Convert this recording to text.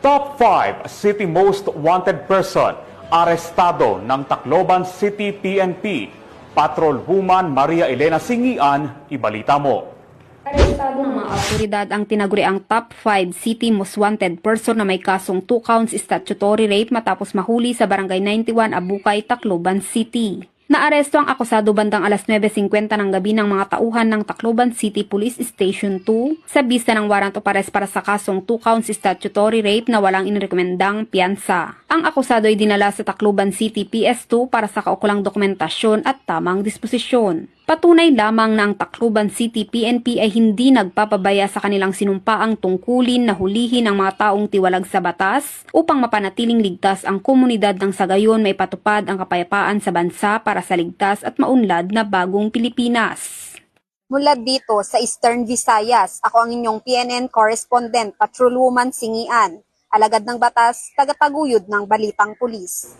Top 5 City Most Wanted Person arestado ng Tacloban City PNP. Patrol Woman Maria Elena Singian, ibalita mo. Arestado ng mga awtoridad ang tinaguriang Top 5 City Most Wanted Person na may kasong 2 counts statutory rape matapos mahuli sa Barangay 91 Abukay, Tacloban City. Naaresto ang akusado bandang alas 9:50 ng gabi ng mga tauhan ng Tacloban City Police Station 2 sa bisa ng warrant of arrest para sa kasong 2 counts statutory rape na walang inirekomendang piyansa. Ang akusado ay dinala sa Tacloban City PS2 para sa kaukulang dokumentasyon at tamang disposisyon. Patunay lamang na ang Tacloban City PNP ay hindi nagpapabaya sa kanilang sinumpaang tungkulin na hulihin ang mga taong tiwalag sa batas upang mapanatiling ligtas ang komunidad ng sa gayon may patupad ang kapayapaan sa bansa para sa ligtas at maunlad na bagong Pilipinas. Mula dito sa Eastern Visayas, ako ang inyong PNN correspondent, Patrolwoman Singian, alagad ng batas, tagataguyod ng Balitang Pulis.